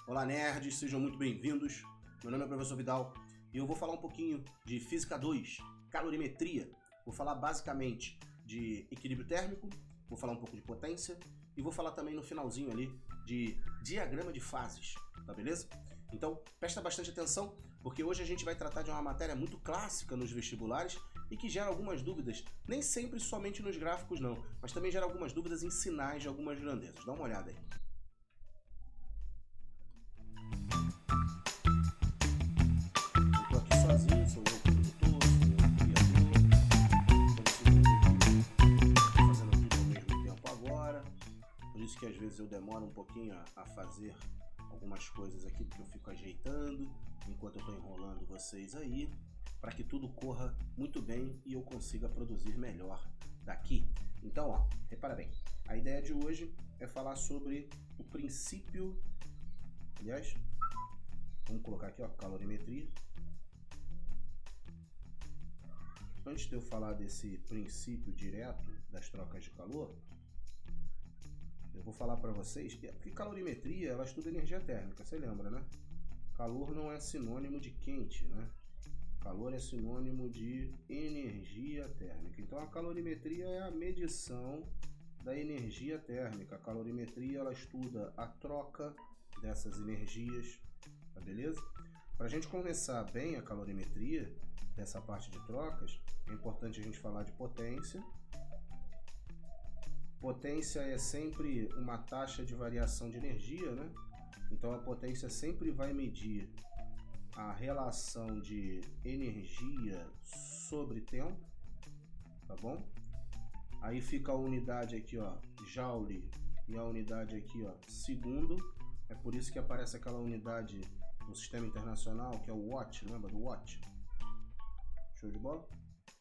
Olá, nerds, sejam muito bem-vindos. Meu nome é Professor Vidal e eu vou falar um pouquinho de Física 2, calorimetria. Vou falar basicamente de equilíbrio térmico, vou falar um pouco de potência e vou falar também no finalzinho ali de diagrama de fases, tá beleza? Então, presta bastante atenção, porque hoje a gente vai tratar de uma matéria muito clássica nos vestibulares e que gera algumas dúvidas, nem sempre somente nos gráficos não, mas também gera algumas dúvidas em sinais de algumas grandezas. Dá uma olhada aí. Eu tô aqui sozinho, sou eu o produtor, sou eu o criador, estou fazendo tudo ao mesmo tempo agora, por isso que às vezes eu demoro um pouquinho a fazer algumas coisas aqui, porque eu fico ajeitando enquanto eu estou enrolando vocês aí, para que tudo corra muito bem e eu consiga produzir melhor daqui. Então, ó, repara bem, a ideia de hoje é falar sobre o princípio, aliás, vamos colocar aqui, ó, calorimetria. Antes de eu falar desse princípio direto das trocas de calor, eu vou falar para vocês que calorimetria, ela estuda energia térmica, você lembra, né? Calor não é sinônimo de quente, né? Calor é sinônimo de energia térmica. Então a calorimetria é a medição da energia térmica. A calorimetria, ela estuda a troca dessas energias, tá beleza? Para a gente começar bem a calorimetria, dessa parte de trocas, é importante a gente falar de potência. Potência é sempre uma taxa de variação de energia, né? Então a potência sempre vai medir a relação de energia sobre tempo, tá bom? Aí fica a unidade aqui, ó, joule, e a unidade aqui, ó, segundo. É por isso que aparece aquela unidade no sistema internacional, que é o watt, lembra do watt? Show de bola?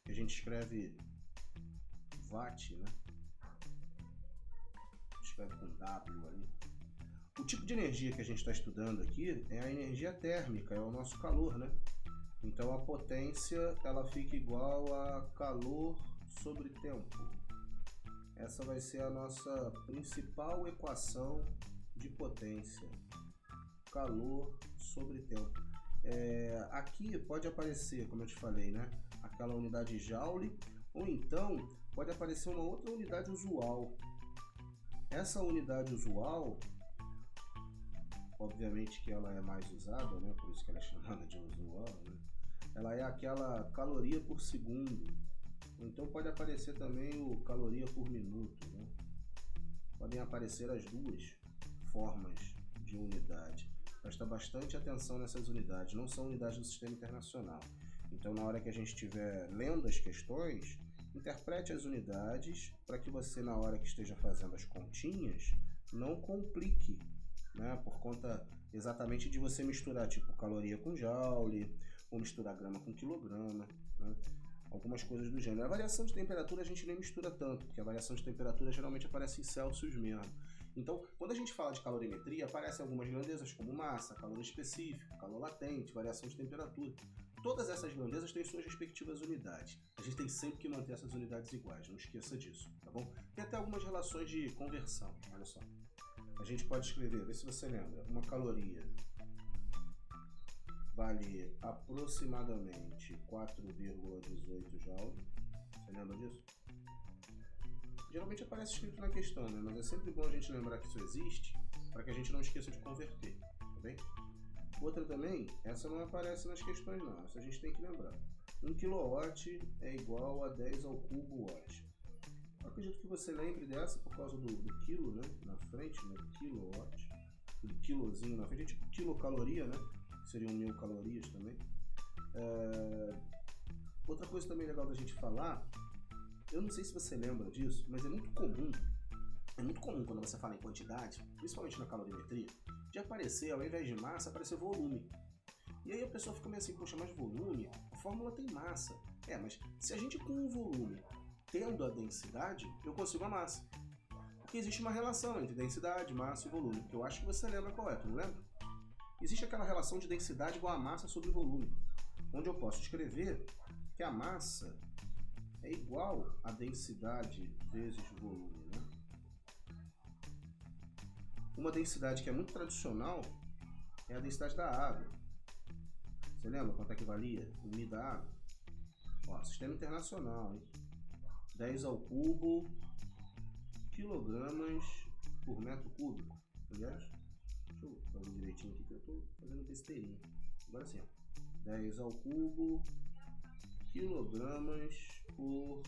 Que a gente escreve watt, né? Escreve com W ali. O tipo de energia que a gente está estudando aqui é a energia térmica, é o nosso calor, né? Então a potência, ela fica igual a calor sobre tempo. Essa vai ser a nossa principal equação de potência. Calor sobre tempo. Aqui pode aparecer, como eu te falei, né? Aquela unidade joule, ou então pode aparecer uma outra unidade usual. Essa unidade usual, obviamente que ela é mais usada, né? Por isso que ela é chamada de usual, né? Ela é aquela caloria por segundo. Então pode aparecer também o caloria por minuto, né? Podem aparecer as duas formas de unidade. Presta bastante atenção nessas unidades, não são unidades do sistema internacional. Então, na hora que a gente estiver lendo as questões, interprete as unidades para que você, na hora que esteja fazendo as continhas, não complique, né? Por conta exatamente de você misturar tipo caloria com joule, ou misturar grama com quilograma, né? Algumas coisas do gênero. A variação de temperatura a gente nem mistura tanto, porque a variação de temperatura geralmente aparece em Celsius mesmo. Então, quando a gente fala de calorimetria, aparecem algumas grandezas como massa, calor específico, calor latente, variação de temperatura. Todas essas grandezas têm suas respectivas unidades. A gente tem sempre que manter essas unidades iguais, não esqueça disso, tá bom? Tem até algumas relações de conversão, olha só. A gente pode escrever, vê se você lembra, uma caloria vale aproximadamente 4,18 joule. Você lembra disso? Geralmente aparece escrito na questão, né? Mas é sempre bom a gente lembrar que isso existe para que a gente não esqueça de converter, tá bem? Outra também, essa não aparece nas questões não, essa a gente tem que lembrar. 1 kW é igual a 10 ao cubo watt. Eu acredito que você lembre dessa por causa do quilo, né? Na frente, né? Kilowatt. O quilozinho na frente, é tipo quilocaloria, né? Seriam 1000 calorias também. Outra coisa também legal da gente falar, eu não sei se você lembra disso, mas é muito comum quando você fala em quantidade, principalmente na calorimetria, de aparecer, ao invés de massa, aparecer volume. E aí a pessoa fica meio assim, poxa, mas volume, a fórmula tem massa. Mas se a gente com o volume tendo a densidade, eu consigo a massa. Porque existe uma relação entre densidade, massa e volume, que eu acho que você lembra qual é, tu não lembra? Existe aquela relação de densidade igual a massa sobre volume, onde eu posso escrever que a massa é igual a densidade vezes volume, né? Uma densidade que é muito tradicional é a densidade da água. Você lembra quanto é que valia o Mi da água? Ó, sistema internacional, hein? 10 ao cubo quilogramas por metro cúbico. Aliás, deixa eu fazer direitinho aqui que eu tô fazendo besteirinha. Agora sim, ó. 10 ao cubo quilogramas por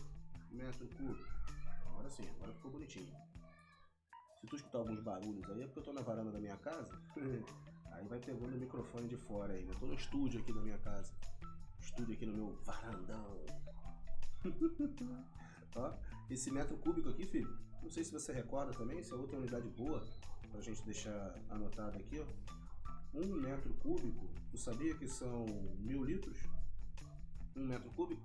metro cúbico. Agora sim, agora ficou bonitinho. Se tu escutar alguns barulhos aí, é porque eu tô na varanda da minha casa. Aí vai pegando o microfone de fora aí. Eu tô no estúdio aqui da minha casa. Estúdio aqui no meu varandão. Ó, esse metro cúbico aqui, filho, não sei se você recorda também, se é outra unidade boa pra gente deixar anotado aqui, ó. 1 metro cúbico, tu sabia que são 1000 litros? 1 metro cúbico?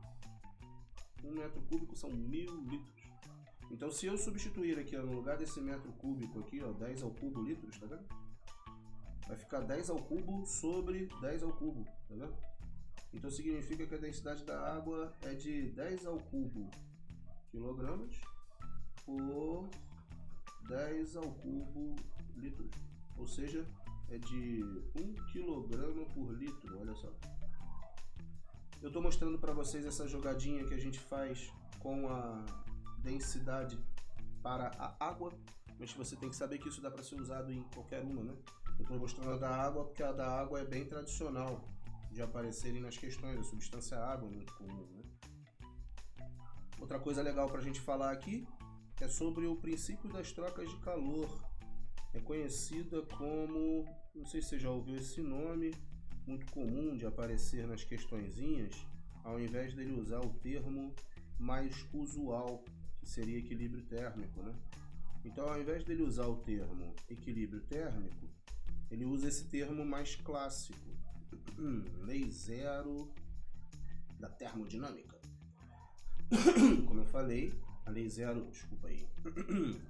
1 metro cúbico são 1000 litros. Então, se eu substituir aqui, ó, no lugar desse metro cúbico aqui, ó, 10 ao cubo litros, tá vendo? Vai ficar 10 ao cubo sobre 10 ao cubo, tá vendo? Então significa que a densidade da água é de 10 ao cubo quilogramas por 10 ao cubo litros. Ou seja, é de 1 quilograma por litro, olha só. Eu estou mostrando para vocês essa jogadinha que a gente faz com a densidade para a água, mas você tem que saber que isso dá para ser usado em qualquer uma, né? Eu estou mostrando a da água porque a da água é bem tradicional de aparecerem nas questões. A substância água é muito comum, né? Outra coisa legal para a gente falar aqui é sobre o princípio das trocas de calor. É conhecida como, não sei se você já ouviu esse nome, muito comum de aparecer nas questõezinhas, ao invés dele usar o termo mais usual, que seria equilíbrio térmico, né? Então, ao invés dele usar o termo equilíbrio térmico, ele usa esse termo mais clássico, lei zero da termodinâmica. Como eu falei, a lei zero, desculpa aí,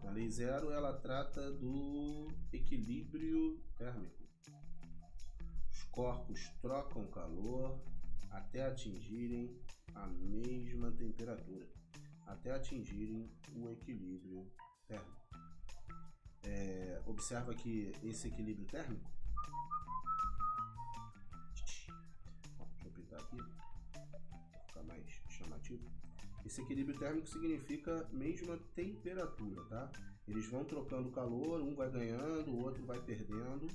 a lei zero ela trata do equilíbrio térmico. Os corpos trocam calor até atingirem a mesma temperatura, até atingirem o equilíbrio térmico. Observa que esse equilíbrio térmico, deixa eu pintar aqui para ficar mais chamativo. Esse equilíbrio térmico significa mesma temperatura, tá? Eles vão trocando calor, um vai ganhando, o outro vai perdendo,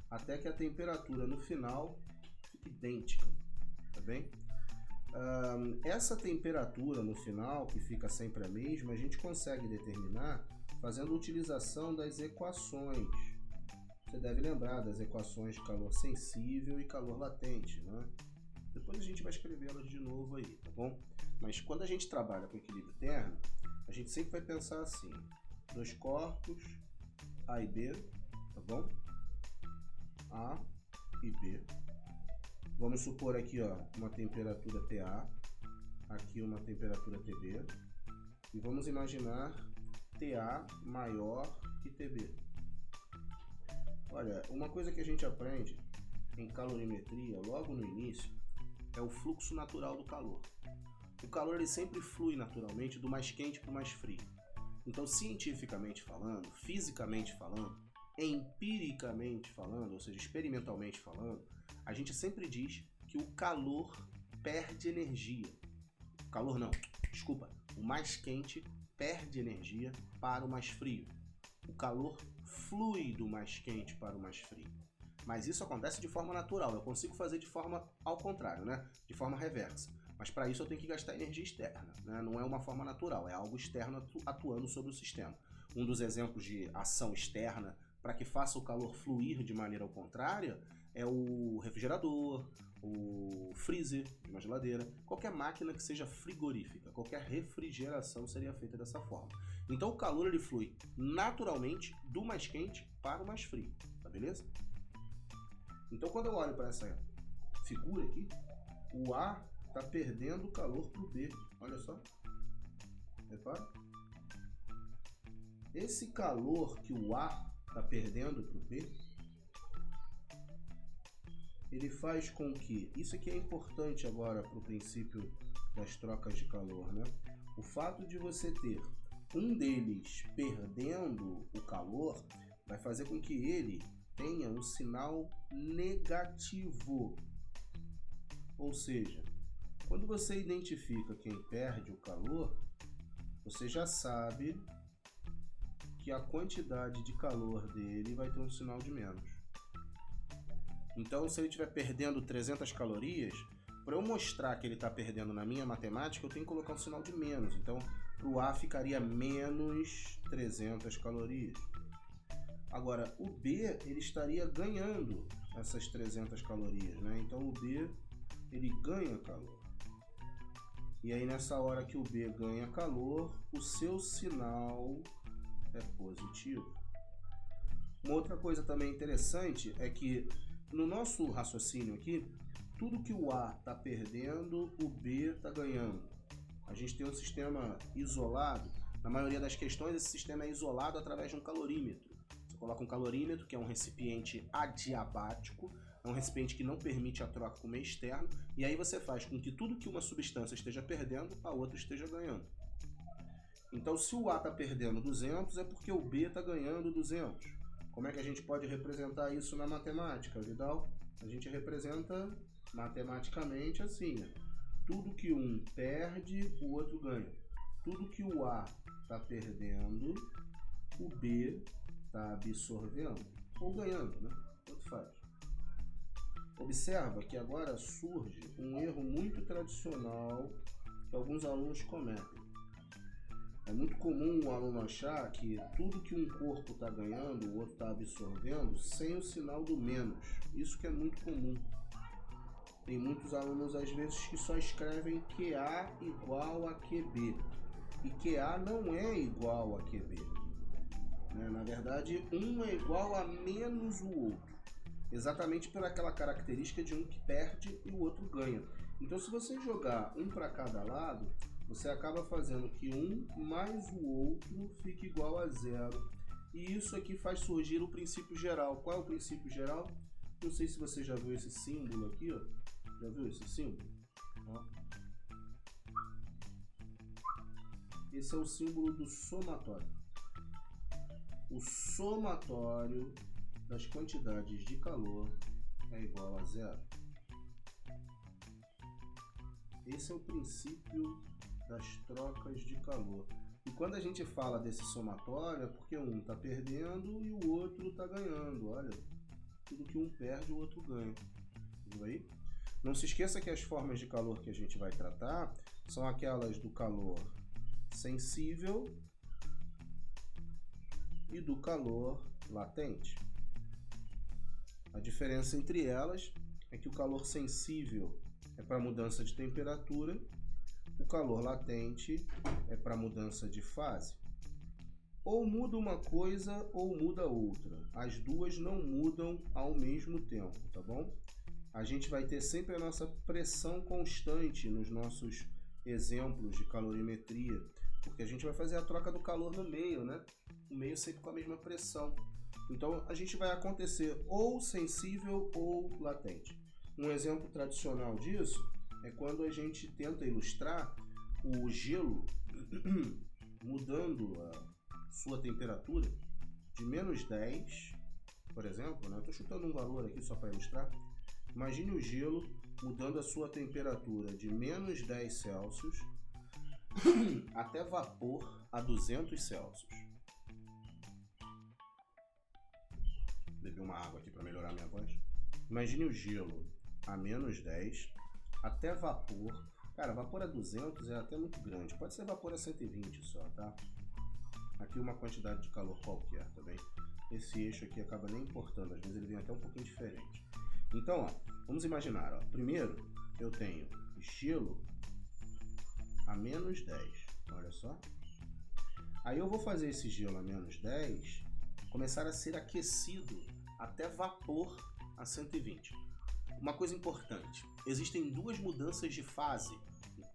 até que a temperatura no final fique idêntica, tá bem? Essa temperatura no final, que fica sempre a mesma, a gente consegue determinar fazendo utilização das equações. Você deve lembrar das equações de calor sensível e calor latente, né? Depois a gente vai escrevê-las de novo aí, tá bom? Mas quando a gente trabalha com equilíbrio térmico, a gente sempre vai pensar assim: dois corpos, A e B, tá bom? A e B. Vamos supor aqui, ó, uma temperatura TA, aqui uma temperatura TB, e vamos imaginar TA maior que TB. Olha, uma coisa que a gente aprende em calorimetria logo no início é o fluxo natural do calor. O calor ele sempre flui naturalmente do mais quente para o mais frio. Então, cientificamente falando, fisicamente falando, empiricamente falando, ou seja, experimentalmente falando, a gente sempre diz que o calor perde energia. O mais quente perde energia para o mais frio. O calor flui do mais quente para o mais frio. Mas isso acontece de forma natural. Eu consigo fazer de forma ao contrário, né? De forma reversa. Mas para isso eu tenho que gastar energia externa, né? Não é uma forma natural, é algo externo atuando sobre o sistema. Um dos exemplos de ação externa para que faça o calor fluir de maneira ao contrária é o refrigerador, o freezer de uma geladeira, qualquer máquina que seja frigorífica, qualquer refrigeração seria feita dessa forma. Então o calor ele flui naturalmente do mais quente para o mais frio, tá beleza? Então quando eu olho para essa figura aqui, o A está perdendo calor para o B, olha só, repara. Esse calor que o A está perdendo para o B, ele faz com que, isso aqui é importante agora para o princípio das trocas de calor, né? O fato de você ter um deles perdendo o calor vai fazer com que ele tenha um sinal negativo. Ou seja, quando você identifica quem perde o calor, você já sabe que a quantidade de calor dele vai ter um sinal de menos. Então, se ele estiver perdendo 300 calorias, para eu mostrar que ele está perdendo na minha matemática, eu tenho que colocar um sinal de menos. Então, para o A ficaria menos 300 calorias. Agora, o B, ele estaria ganhando essas 300 calorias, né? Então, o B, ele ganha calor. E aí, nessa hora que o B ganha calor, o seu sinal é positivo. Uma outra coisa também interessante é que, no nosso raciocínio aqui, tudo que o A está perdendo, o B está ganhando. A gente tem um sistema isolado. Na maioria das questões, esse sistema é isolado através de um calorímetro. Você coloca um calorímetro, que é um recipiente adiabático, é um recipiente que não permite a troca com o meio externo, e aí você faz com que tudo que uma substância esteja perdendo, a outra esteja ganhando. Então, se o A está perdendo 200, é porque o B está ganhando 200. Como é que a gente pode representar isso na matemática, Vidal? A gente representa matematicamente assim, né? Tudo que um perde, o outro ganha. Tudo que o A está perdendo, o B está absorvendo. Ou ganhando, né? Tanto faz. Observa que agora surge um erro muito tradicional que alguns alunos cometem. É muito comum o aluno achar que tudo que um corpo está ganhando, o outro está absorvendo, sem o sinal do menos. Isso que é muito comum. Tem muitos alunos, às vezes, que só escrevem QA igual a QB. E QA não é igual a QB. Na verdade, um é igual a menos o outro. Exatamente por aquela característica de um que perde e o outro ganha. Então, se você jogar um para cada lado, você acaba fazendo que um mais o outro fique igual a zero. E isso aqui faz surgir o princípio geral. Qual é o princípio geral? Não sei se você já viu esse símbolo aqui, ó. Já viu esse símbolo? Ó. Esse é o símbolo do somatório. O somatório das quantidades de calor é igual a zero. Esse é o princípio das trocas de calor. E quando a gente fala desse somatório, é porque um está perdendo e o outro está ganhando. Olha, tudo que um perde, o outro ganha. Viu aí? Não se esqueça que as formas de calor que a gente vai tratar são aquelas do calor sensível e do calor latente. A diferença entre elas é que o calor sensível é para mudança de temperatura, o calor latente é para mudança de fase. Ou muda uma coisa ou muda outra. As duas não mudam ao mesmo tempo, tá bom? A gente vai ter sempre a nossa pressão constante nos nossos exemplos de calorimetria, porque a gente vai fazer a troca do calor no meio, né? O meio sempre com a mesma pressão. Então, a gente vai acontecer ou sensível ou latente. Um exemplo tradicional disso é quando a gente tenta ilustrar o gelo mudando a sua temperatura de menos 10, por exemplo, né? Estou chutando um valor aqui só para ilustrar. Imagine o gelo mudando a sua temperatura de menos 10 Celsius até vapor a 200 Celsius. Bebi uma água aqui para melhorar minha voz. Imagine o gelo a menos 10 até vapor. Cara, vapor a 200 é até muito grande. Pode ser vapor a 120 só, tá? Aqui uma quantidade de calor qualquer, tá bem? Esse eixo aqui acaba nem importando, às vezes ele vem até um pouquinho diferente. Então, ó, vamos imaginar, ó. Primeiro eu tenho gelo a menos 10, olha só. Aí eu vou fazer esse gelo a menos 10 começar a ser aquecido até vapor a 120. Uma coisa importante, existem duas mudanças de fase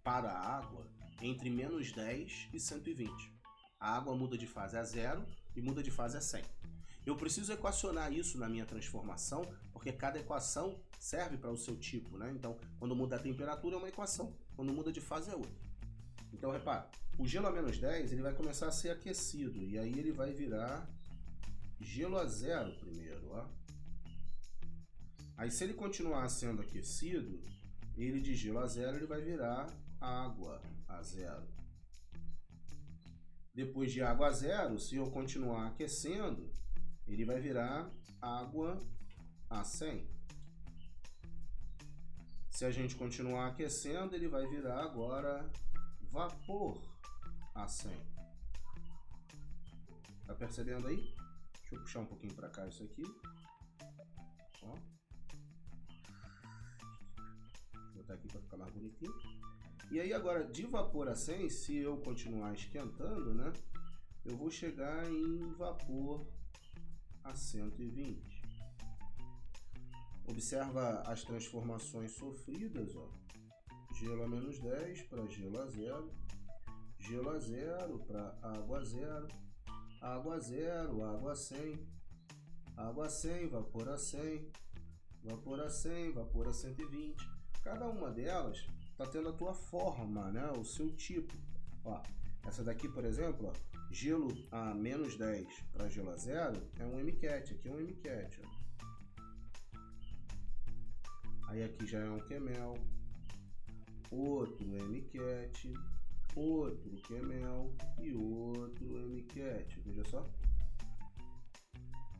para a água entre menos 10 e 120. A água muda de fase a 0 e muda de fase a 100. Eu preciso equacionar isso na minha transformação, porque cada equação serve para o seu tipo, né? Então, quando muda a temperatura é uma equação, quando muda de fase é outra. Então, repara, o gelo a menos 10 ele vai começar a ser aquecido, e aí ele vai virar gelo a 0 primeiro, ó. Aí se ele continuar sendo aquecido, ele de gelo a zero ele vai virar água a zero. Depois de água a zero, se eu continuar aquecendo, ele vai virar água a 100. Se a gente continuar aquecendo, ele vai virar agora vapor a 100. Tá percebendo aí? Deixa eu puxar um pouquinho para cá isso aqui. Ó. Vou botar aqui para ficar mais bonitinho. E aí agora, de vapor a 100, se eu continuar esquentando, né? Eu vou chegar em vapor a 120. Observa as transformações sofridas, ó. Gelo a menos 10 para gelo a zero para água a zero, água a zero, água a 100, água a 100, vapor a 100, vapor a 100, vapor a 120. Cada uma delas está tendo a tua forma, né? O seu tipo. Ó, essa daqui, por exemplo, ó, gelo a menos 10 para gelo a zero é um MCAT. Aqui é um MCAT. Ó. Aí aqui já é um QMEL, outro MCAT, outro QMEL e outro MCAT. Veja só.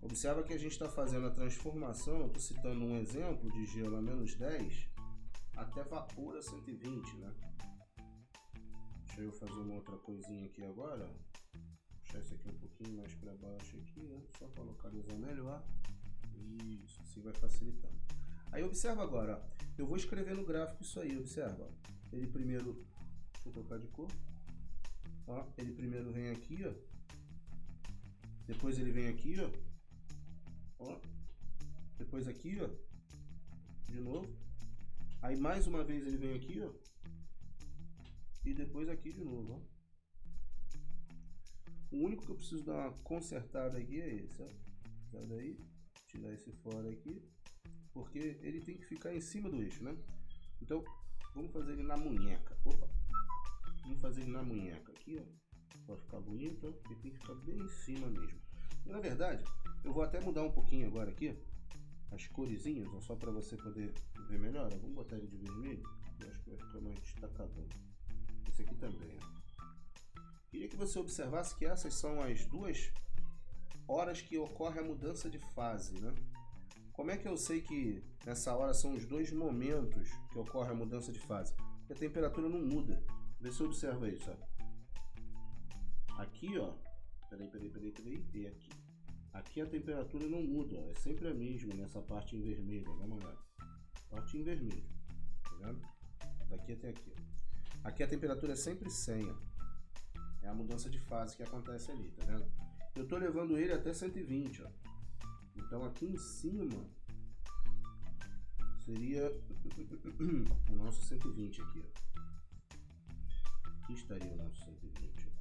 Observa que a gente está fazendo a transformação, eu estou citando um exemplo de gelo a menos 10 até vapor a 120, né? Deixa eu fazer uma outra coisinha aqui agora. Puxar isso aqui um pouquinho mais para baixo aqui, né? Só para localizar melhor. Isso, assim vai facilitando. Aí observa agora, ó. Eu vou escrever no gráfico isso aí, observa. Ele primeiro, deixa eu colocar de cor. Ó, ele primeiro vem aqui, ó. Depois ele vem aqui, ó. Ó. Depois aqui, ó. De novo. Aí mais uma vez ele vem aqui, ó. E depois aqui de novo, ó. O único que eu preciso dar uma consertada aqui é esse, ó. Sai daí, tirar esse fora aqui. Porque ele tem que ficar em cima do eixo, né? Então, vamos fazer ele na munheca. Opa! Vamos fazer ele na munheca aqui, ó. Pra ficar bonito, ó. Ele tem que ficar bem em cima mesmo. E, na verdade, eu vou até mudar um pouquinho agora aqui, as coresinhas, ó, só para você poder ver melhor. Ó. Vamos botar ele de vermelho. Eu acho que vai ficar mais destacadão. Esse aqui também, ó. Queria que você observasse que essas são as 2 horas que ocorre a mudança de fase, né? Como é que eu sei que nessa hora são os 2 momentos que ocorre a mudança de fase? Porque a temperatura não muda. Vê se você observa isso, ó. Aqui, ó. Peraí. E aqui. Aqui a temperatura não muda, ó. É sempre a mesma nessa parte em vermelho. Dá uma olhada. Parte em vermelho. Tá vendo? Daqui até aqui, ó. Aqui a temperatura é sempre 100, ó. É a mudança de fase que acontece ali, tá vendo? Eu tô levando ele até 120, ó. Então aqui em cima seria o nosso 120 aqui, ó. Aqui estaria o nosso 120, ó.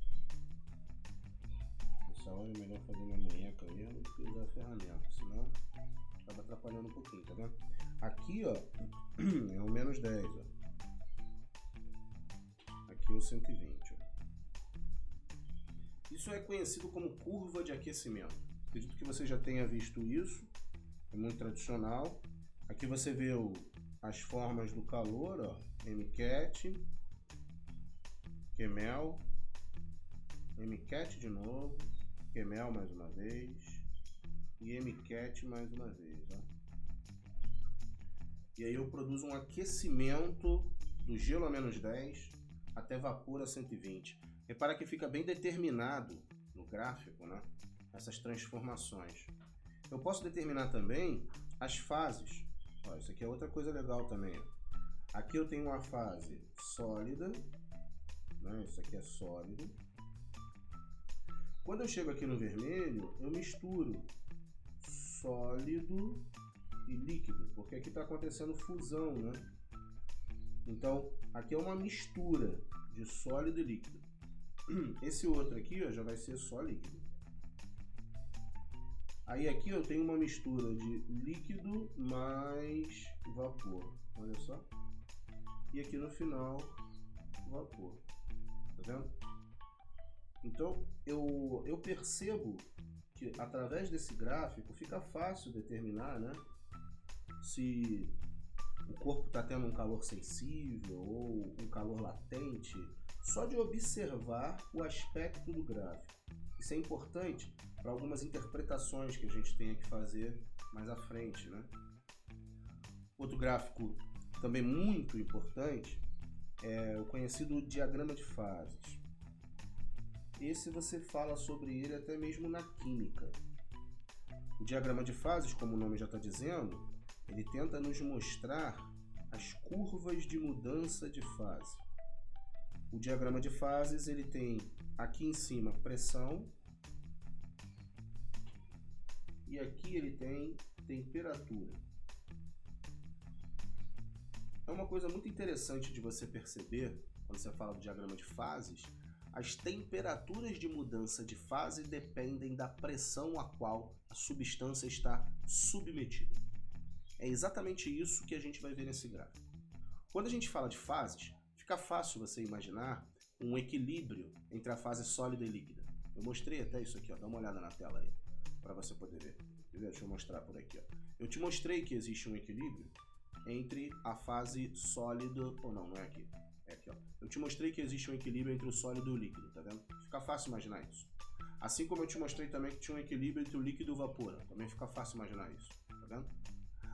Nessa hora é melhor fazer uma munheca mesmo do que usar a ferramenta, senão acaba atrapalhando um pouquinho, tá vendo? Aqui, ó, é o menos 10, ó. Aqui é o 120, ó. Isso é conhecido como curva de aquecimento. Acredito que você já tenha visto isso, é muito tradicional. Aqui você vê as formas do calor, ó, MCAT, QMEL, MCAT de novo, QMEL mais uma vez e MCAT mais uma vez, ó. E aí eu produzo um aquecimento do gelo a menos 10 até vapor a 120. Repara que fica bem determinado no gráfico, né? Essas transformações. Eu posso determinar também as fases. Ó, isso aqui é outra coisa legal também. Ó. Aqui eu tenho uma fase sólida, né? Isso aqui é sólido. Quando eu chego aqui no vermelho, eu misturo sólido e líquido, porque aqui está acontecendo fusão, né? Então, aqui é uma mistura de sólido e líquido. Esse outro aqui, ó, já vai ser só líquido. Aí aqui eu tenho uma mistura de líquido mais vapor, olha só. E aqui no final, vapor, tá vendo? Então eu percebo que através desse gráfico fica fácil determinar, né, se o corpo está tendo um calor sensível ou um calor latente, só de observar o aspecto do gráfico. Isso é importante para algumas interpretações que a gente tenha que fazer mais à frente, né? Outro gráfico também muito importante é o conhecido diagrama de fases. Esse você fala sobre ele até mesmo na química. O diagrama de fases, como o nome já está dizendo, ele tenta nos mostrar as curvas de mudança de fase. O diagrama de fases, ele tem aqui em cima pressão e aqui ele tem temperatura. É uma coisa muito interessante de você perceber, quando você fala do diagrama de fases, as temperaturas de mudança de fase dependem da pressão a qual a substância está submetida. É exatamente isso que a gente vai ver nesse gráfico. Quando a gente fala de fases, fica fácil você imaginar um equilíbrio entre a fase sólida e líquida. Eu mostrei até isso aqui, ó. Dá uma olhada na tela aí, para você poder ver. Deixa eu mostrar por aqui, ó. Eu te mostrei que existe um equilíbrio entre a fase sólida, ou não é aqui. É aqui, ó. Eu te mostrei que existe um equilíbrio entre o sólido e o líquido, tá vendo? Fica fácil imaginar isso. Assim como eu te mostrei também que tinha um equilíbrio entre o líquido e o vapor, também fica fácil imaginar isso, tá vendo?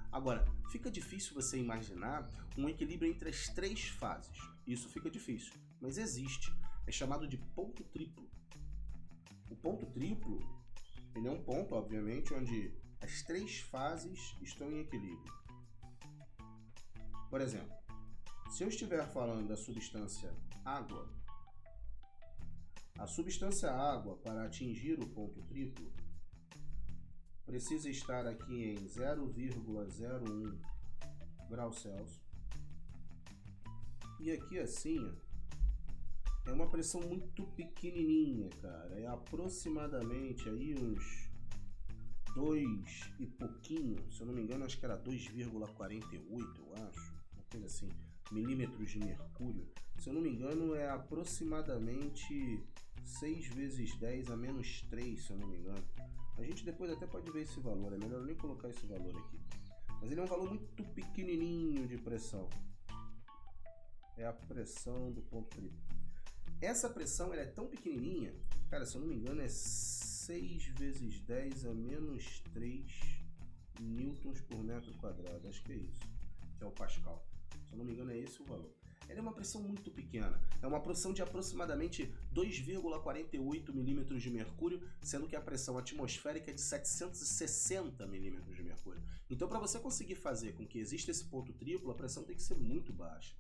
Agora, fica difícil você imaginar um equilíbrio entre as três fases. Isso fica difícil, mas existe. É chamado de ponto triplo. O ponto triplo, ele é um ponto, obviamente, onde as três fases estão em equilíbrio. Por exemplo, se eu estiver falando da substância água, a substância água, para atingir o ponto triplo, precisa estar aqui em 0,01 graus Celsius. E aqui assim, ó, é uma pressão muito pequenininha, cara. É aproximadamente aí uns 2 e pouquinho, se eu não me engano, acho que era 2,48, eu acho, uma coisa assim, milímetros de mercúrio. Se eu não me engano, é aproximadamente 6 vezes 10 a menos 3, se eu não me engano. A gente depois até pode ver esse valor, é melhor nem colocar esse valor aqui. Mas ele é um valor muito pequenininho de pressão. É a pressão do ponto triplo. Essa pressão ela é tão pequenininha, cara, se eu não me engano é 6 vezes 10 a menos 3 newtons por metro quadrado. Acho que é isso, que é o Pascal. Se eu não me engano é esse o valor. Ela é uma pressão muito pequena, é uma pressão de aproximadamente 2,48 milímetros de mercúrio, sendo que a pressão atmosférica é de 760 milímetros de mercúrio. Então, para você conseguir fazer com que exista esse ponto triplo, a pressão tem que ser muito baixa.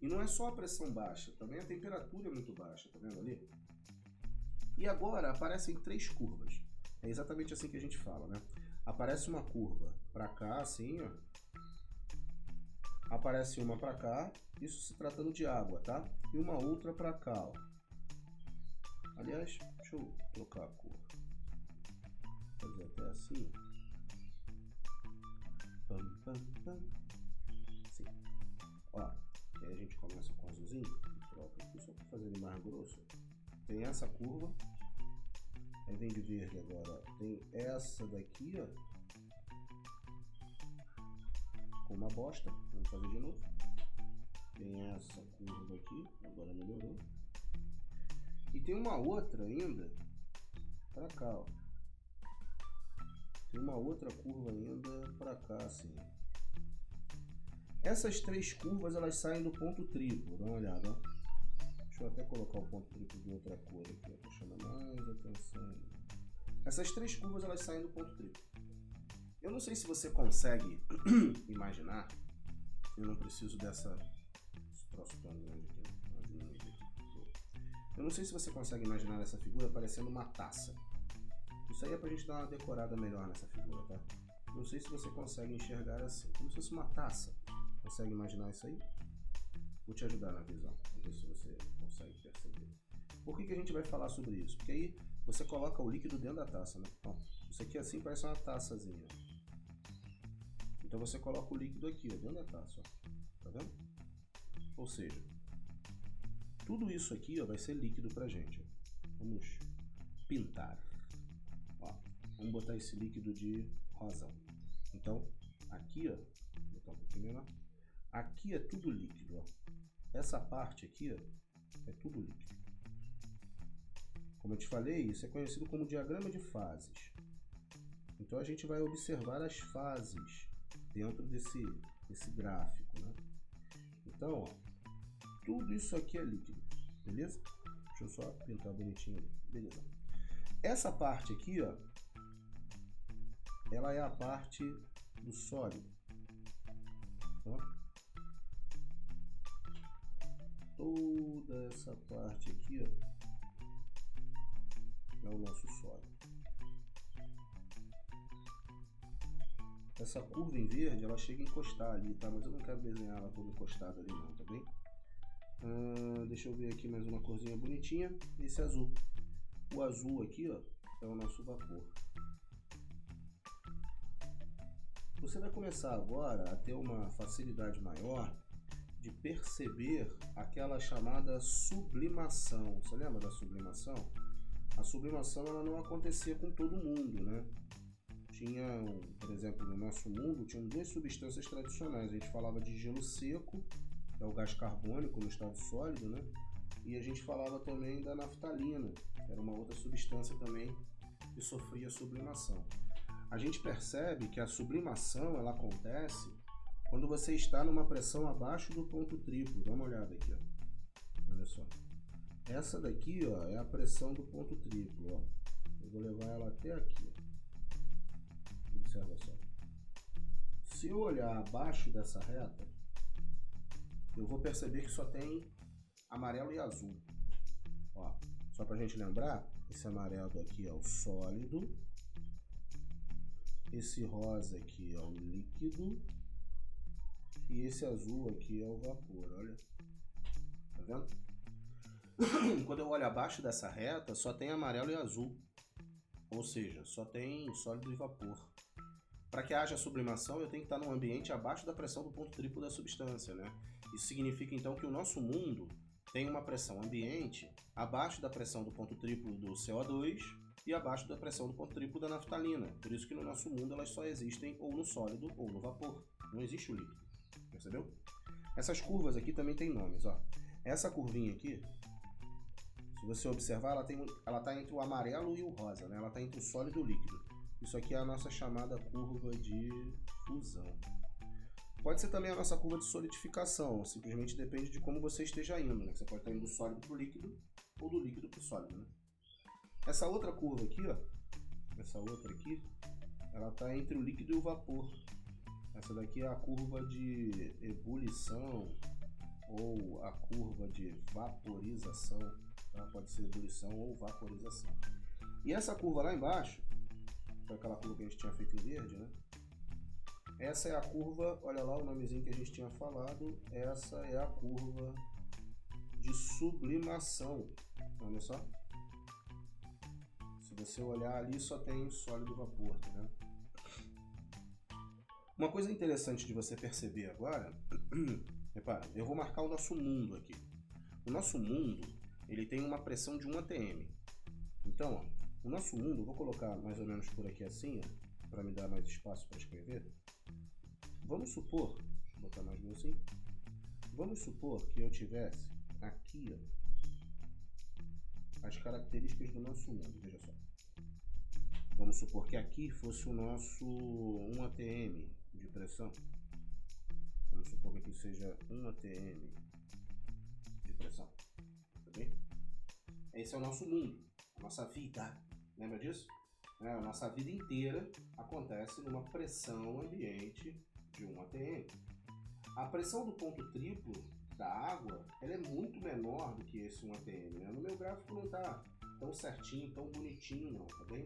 E não é só a pressão baixa, também a temperatura é muito baixa, tá vendo ali? E agora aparecem três curvas. É exatamente assim que a gente fala, né? Aparece uma curva para cá, assim, ó. Aparece uma para cá, isso se tratando de água, tá? E uma outra para cá, ó. Aliás, deixa eu trocar a cor. Vou fazer até assim. Pam, pam, pam. Sim. Ó, aí a gente começa com o azulzinho, troca aqui só para fazer ele mais grosso. Tem essa curva. Aí vem de verde agora, ó. Tem essa daqui, ó. Com uma bosta, vamos fazer de novo. Tem essa curva aqui, agora melhorou. E tem uma outra ainda pra cá, ó. Tem uma outra curva ainda pra cá, assim. Essas três curvas, elas saem do ponto triplo, dá uma olhada, ó. Deixa eu até colocar o ponto triplo de outra cor aqui, pra chamar mais atenção. Essas três curvas, elas saem do ponto triplo. Eu não sei se você consegue imaginar, eu não preciso desse troço tão grande aqui, eu não sei se você consegue imaginar essa figura parecendo uma taça. Isso aí é pra gente dar uma decorada melhor nessa figura, tá? Não sei se você consegue enxergar assim, como se fosse uma taça. Consegue imaginar isso aí? Vou te ajudar na visão, vamos ver se você consegue perceber. Por que a gente vai falar sobre isso? Porque aí você coloca o líquido dentro da taça, né? Ó, isso aqui assim parece uma taçazinha. Então você coloca o líquido aqui, ó, dentro da taça, ó. Tá vendo? Ou seja, tudo isso aqui, ó, vai ser líquido pra gente, ó. Vamos pintar. Ó, vamos botar esse líquido de rosa. Então, aqui aqui, ó, vou botar um pouquinho menor. Aqui é tudo líquido, ó. Essa parte aqui, ó, é tudo líquido. Como eu te falei, isso é conhecido como diagrama de fases. Então a gente vai observar as fases dentro desse gráfico, né? Então, ó, tudo isso aqui é líquido, beleza? Deixa eu só pintar bonitinho ali, beleza? Essa parte aqui, ó, ela é a parte do sólido, ó. Toda essa parte aqui, ó, é o nosso sólido. Essa curva em verde, ela chega a encostar ali, tá? Mas eu não quero desenhar ela toda encostada ali não, tá bem? Deixa eu ver aqui mais uma corzinha bonitinha. Esse azul. O azul aqui, ó, é o nosso vapor. Você vai começar agora a ter uma facilidade maior de perceber aquela chamada sublimação. Você lembra da sublimação? A sublimação, ela não acontecia com todo mundo, né? Por exemplo, no nosso mundo, tinham duas substâncias tradicionais. A gente falava de gelo seco, que é o gás carbônico no estado sólido, né? E a gente falava também da naftalina, que era uma outra substância também que sofria sublimação. A gente percebe que a sublimação, ela acontece quando você está numa pressão abaixo do ponto triplo. Dá uma olhada aqui, ó. Olha só. Essa daqui, ó, é a pressão do ponto triplo, ó. Eu vou levar ela até aqui, ó. Observa só. Se eu olhar abaixo dessa reta, eu vou perceber que só tem amarelo e azul. Ó, só pra gente lembrar, esse amarelo aqui é o sólido, esse rosa aqui é o líquido e esse azul aqui é o vapor, olha. Tá vendo? Quando eu olho abaixo dessa reta, só tem amarelo e azul. Ou seja, só tem sólido e vapor. Para que haja sublimação, eu tenho que estar num ambiente abaixo da pressão do ponto triplo da substância, né? Isso significa então que o nosso mundo tem uma pressão ambiente abaixo da pressão do ponto triplo do CO2 e abaixo da pressão do ponto triplo da naftalina. Por isso que no nosso mundo elas só existem ou no sólido ou no vapor. Não existe o líquido. Percebeu? Essas curvas aqui também têm nomes, ó. Essa curvinha aqui, se você observar, ela está entre o amarelo e o rosa, né? Ela está entre o sólido e o líquido. Isso aqui é a nossa chamada curva de fusão. Pode ser também a nossa curva de solidificação, simplesmente depende de como você esteja indo, né? Você pode estar indo do sólido para o líquido ou do líquido para o sólido, né? Essa outra curva aqui, ó, essa outra aqui, ela está entre o líquido e o vapor. Essa daqui é a curva de ebulição ou a curva de vaporização, tá? Pode ser ebulição ou vaporização. E essa curva lá embaixo, foi aquela curva que a gente tinha feito em verde, né? Essa é a curva, olha lá o nomezinho que a gente tinha falado, essa é a curva de sublimação, olha só. Se você olhar ali, só tem sólido e vapor, né? Uma coisa interessante de você perceber agora, repara, eu vou marcar o nosso mundo aqui. O nosso mundo, ele tem uma pressão de 1 atm. Então, ó, o nosso mundo, eu vou colocar mais ou menos por aqui assim, para me dar mais espaço para escrever. Vamos supor, deixa eu botar mais meu assim. Vamos supor que eu tivesse aqui, ó, as características do nosso mundo, veja só. Vamos supor que aqui fosse o nosso 1 atm de pressão. Vamos supor que aqui seja 1 atm de pressão, tá bem? Esse é o nosso mundo, a nossa vida. Lembra disso? A nossa vida inteira acontece numa pressão ambiente de 1 atm. A pressão do ponto triplo da água, ela é muito menor do que esse 1 atm, né? No meu gráfico não está tão certinho, tão bonitinho não, tá bem?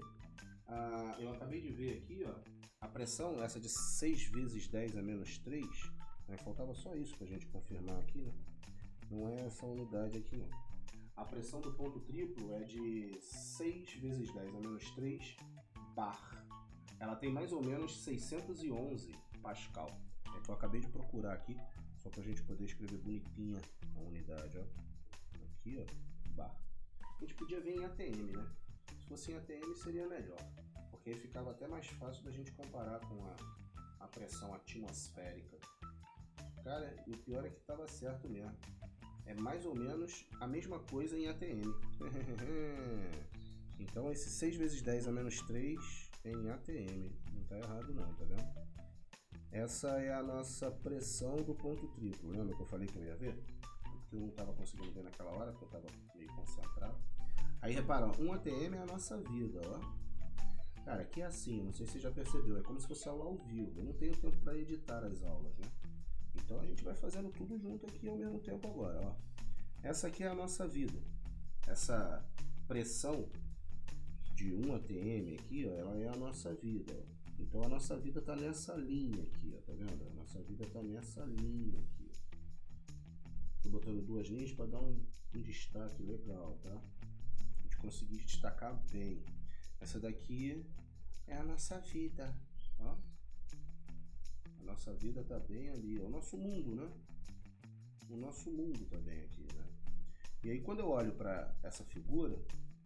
Eu acabei de ver aqui, ó, a pressão, essa de 6 vezes 10 a menos 3, né? Faltava só isso para a gente confirmar aqui, né? Não é essa unidade aqui não. A pressão do ponto triplo é de 6 vezes 10 a menos 3 bar. Ela tem mais ou menos 611 pascal. É que eu acabei de procurar aqui, só para a gente poder escrever bonitinha a unidade, ó. Aqui, ó, bar. A gente podia ver em atm, né? Se fosse em atm seria melhor, porque aí ficava até mais fácil da gente comparar com a pressão atmosférica. Cara, e o pior é que estava certo mesmo. É mais ou menos a mesma coisa em ATM. Então esse 6 vezes 10 a menos 3 é em ATM. Não tá errado não, tá vendo? Essa é a nossa pressão do ponto triplo. Lembra que eu falei que eu ia ver? Porque eu não estava conseguindo ver naquela hora, porque eu estava meio concentrado. Aí repara, 1 ATM é a nossa vida, ó. Cara, aqui é assim, não sei se você já percebeu, é como se fosse aula ao vivo. Eu não tenho tempo para editar as aulas, né? Então a gente vai fazendo tudo junto aqui ao mesmo tempo agora, ó. Essa aqui é a nossa vida. Essa pressão de 1 ATM aqui, ó, ela é a nossa vida, ó. Então a nossa vida tá nessa linha aqui, ó, tá vendo? A nossa vida tá nessa linha aqui. Tô botando duas linhas para dar um destaque legal, tá? A gente conseguir destacar bem. Essa daqui é a nossa vida, ó. A nossa vida tá bem ali, ó. O nosso mundo, né? O nosso mundo tá bem aqui, né? E aí quando eu olho para essa figura,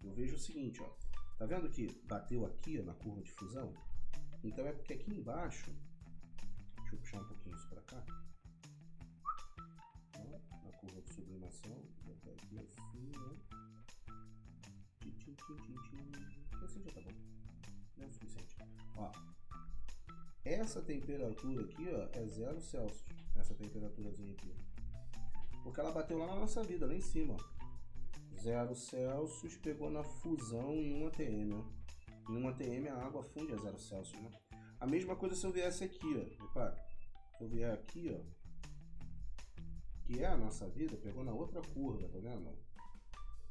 eu vejo o seguinte, ó. Tá vendo que bateu aqui, ó, na curva de fusão? Então é porque aqui embaixo, deixa eu puxar um pouquinho isso para cá, ó, na curva de sublimação, vou botar aqui assim, né? Assim já tá bom, não é o suficiente. Ó, essa temperatura aqui, ó, é 0 Celsius, essa temperaturazinha aqui, porque ela bateu lá na nossa vida, lá em cima, ó. 0 Celsius pegou na fusão em 1 ATM, ó. Em 1 ATM a água funde a 0 Celsius, né? A mesma coisa se eu viesse aqui, ó. Repara, se eu vier aqui, ó, que é a nossa vida, pegou na outra curva, tá vendo?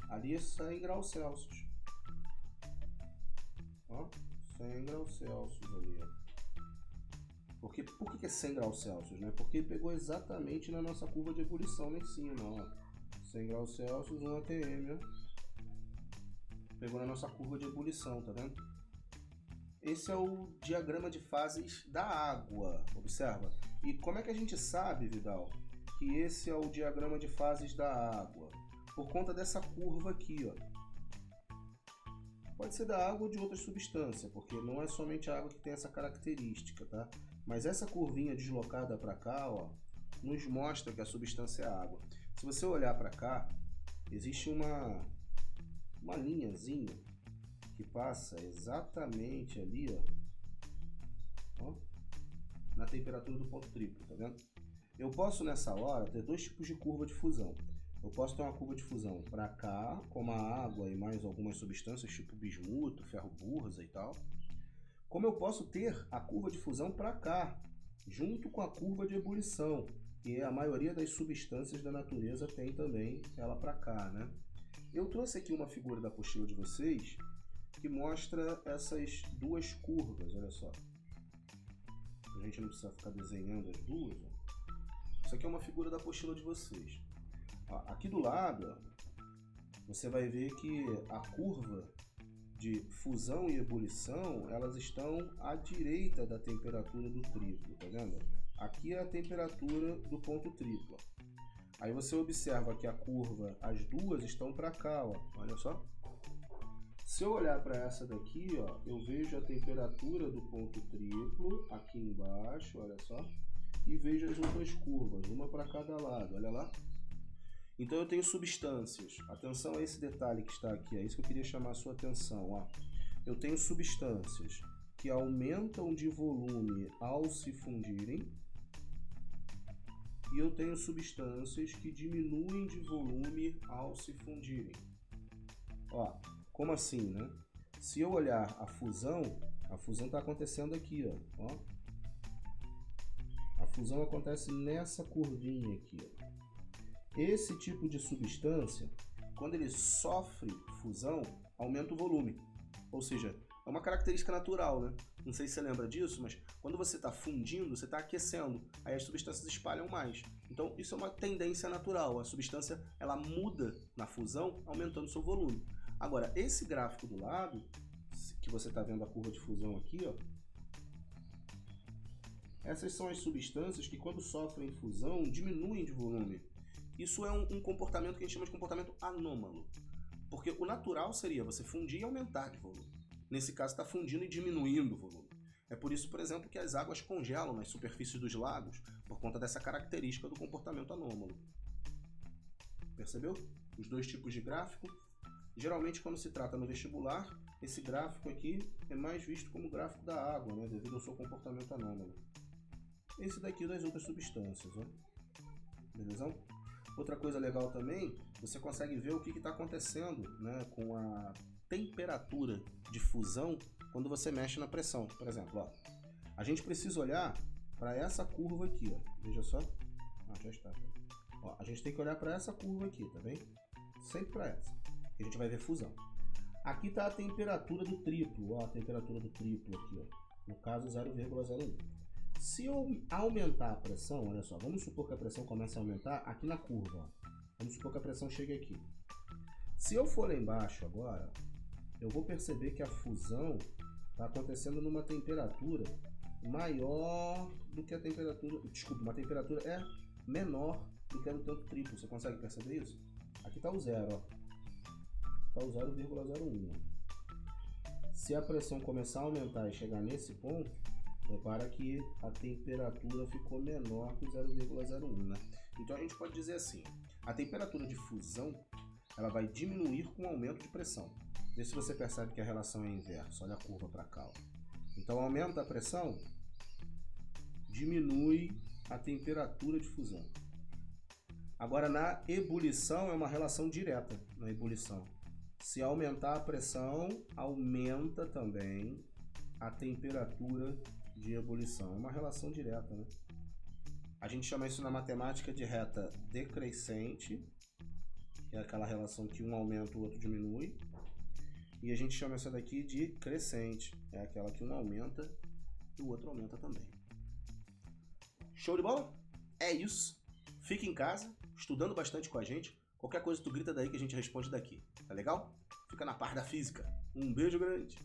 Ali é 100 graus Celsius. Ó, 100 graus Celsius ali, ó. Por que é 100 graus Celsius, né? Porque pegou exatamente na nossa curva de ebulição lá em cima, ó. 100 graus Celsius, 1 ATM, ó. Pegou na nossa curva de ebulição, tá vendo? Esse é o diagrama de fases da água, observa. E como é que a gente sabe, Vidal, que esse é o diagrama de fases da água? Por conta dessa curva aqui, ó. Pode ser da água ou de outra substância, porque não é somente a água que tem essa característica, tá? Mas essa curvinha deslocada para cá, ó, nos mostra que a substância é água. Se você olhar para cá, existe uma linhazinha que passa exatamente ali, ó, na temperatura do ponto triplo, tá vendo? Eu posso nessa hora ter dois tipos de curva de fusão. Eu posso ter uma curva de fusão para cá, como a água e mais algumas substâncias tipo bismuto, ferro bursa e tal. Como eu posso ter a curva de fusão para cá, junto com a curva de ebulição, que a maioria das substâncias da natureza tem também ela para cá, né? Eu trouxe aqui uma figura da apostila de vocês que mostra essas duas curvas, olha só. A gente não precisa ficar desenhando as duas, ó. Isso aqui é uma figura da apostila de vocês. Aqui do lado, ó, você vai ver que a curva de fusão e ebulição, elas estão à direita da temperatura do triplo, tá vendo? Aqui é a temperatura do ponto triplo. Aí você observa que a curva, as duas estão para cá, ó, olha só. Se eu olhar para essa daqui, ó, eu vejo a temperatura do ponto triplo aqui embaixo, olha só, e vejo as outras curvas, uma para cada lado, olha lá. Então eu tenho substâncias. Atenção a esse detalhe que está aqui, é isso que eu queria chamar a sua atenção, ó. Eu tenho substâncias que aumentam de volume ao se fundirem, e eu tenho substâncias que diminuem de volume ao se fundirem. Ó, como assim, né? Se eu olhar a fusão está acontecendo aqui, ó. A fusão acontece nessa curvinha aqui, ó. Esse tipo de substância, quando ele sofre fusão, aumenta o volume. Ou seja, é uma característica natural, né? Não sei se você lembra disso, mas quando você está fundindo, você está aquecendo. Aí as substâncias espalham mais. Então, isso é uma tendência natural. A substância, ela muda na fusão, aumentando seu volume. Agora, esse gráfico do lado, que você está vendo a curva de fusão aqui, ó. Essas são as substâncias que, quando sofrem fusão, diminuem de volume. Isso é um comportamento que a gente chama de comportamento anômalo. Porque o natural seria você fundir e aumentar de volume. Nesse caso, está fundindo e diminuindo o volume. É por isso, por exemplo, que as águas congelam nas superfícies dos lagos, por conta dessa característica do comportamento anômalo. Percebeu? Os dois tipos de gráfico. Geralmente, quando se trata no vestibular, esse gráfico aqui é mais visto como gráfico da água, né, devido ao seu comportamento anômalo. Esse daqui das outras substâncias, ó. Beleza? Outra coisa legal também, você consegue ver o que está acontecendo, né, com a temperatura de fusão quando você mexe na pressão. Por exemplo, ó, a gente precisa olhar para essa curva aqui, ó. Veja só. Já está. Ó, a gente tem que olhar para essa curva aqui, tá bem? Sempre para essa. Que a gente vai ver fusão. Aqui está a temperatura do triplo, ó, a temperatura do triplo aqui, ó. No caso 0,01. Se eu aumentar a pressão, olha só, vamos supor que a pressão comece a aumentar aqui na curva, ó. Vamos supor que a pressão chegue aqui. Se eu for lá embaixo agora, eu vou perceber que a fusão está acontecendo numa temperatura maior do que a temperatura... Desculpa, uma temperatura é menor do que a do tanto triplo. Você consegue perceber isso? Aqui está o zero, ó. Está o 0,01. Se a pressão começar a aumentar e chegar nesse ponto, repara que a temperatura ficou menor que 0,01, né? Então a gente pode dizer assim, a temperatura de fusão ela vai diminuir com o aumento de pressão. Vê se você percebe que a relação é inversa. Olha a curva para cá, ó. Então aumenta a pressão, diminui a temperatura de fusão. Agora na ebulição é uma relação direta na ebulição. Se aumentar a pressão, aumenta também a temperatura de ebulição. É uma relação direta, né? A gente chama isso na matemática de reta decrescente, que é aquela relação que um aumenta, o outro diminui. E a gente chama essa daqui de crescente, é aquela que um aumenta e o outro aumenta também. Show de bola? É isso. Fica em casa, estudando bastante com a gente. Qualquer coisa tu grita daí que a gente responde daqui. Tá legal? Fica na parte da física. Um beijo grande.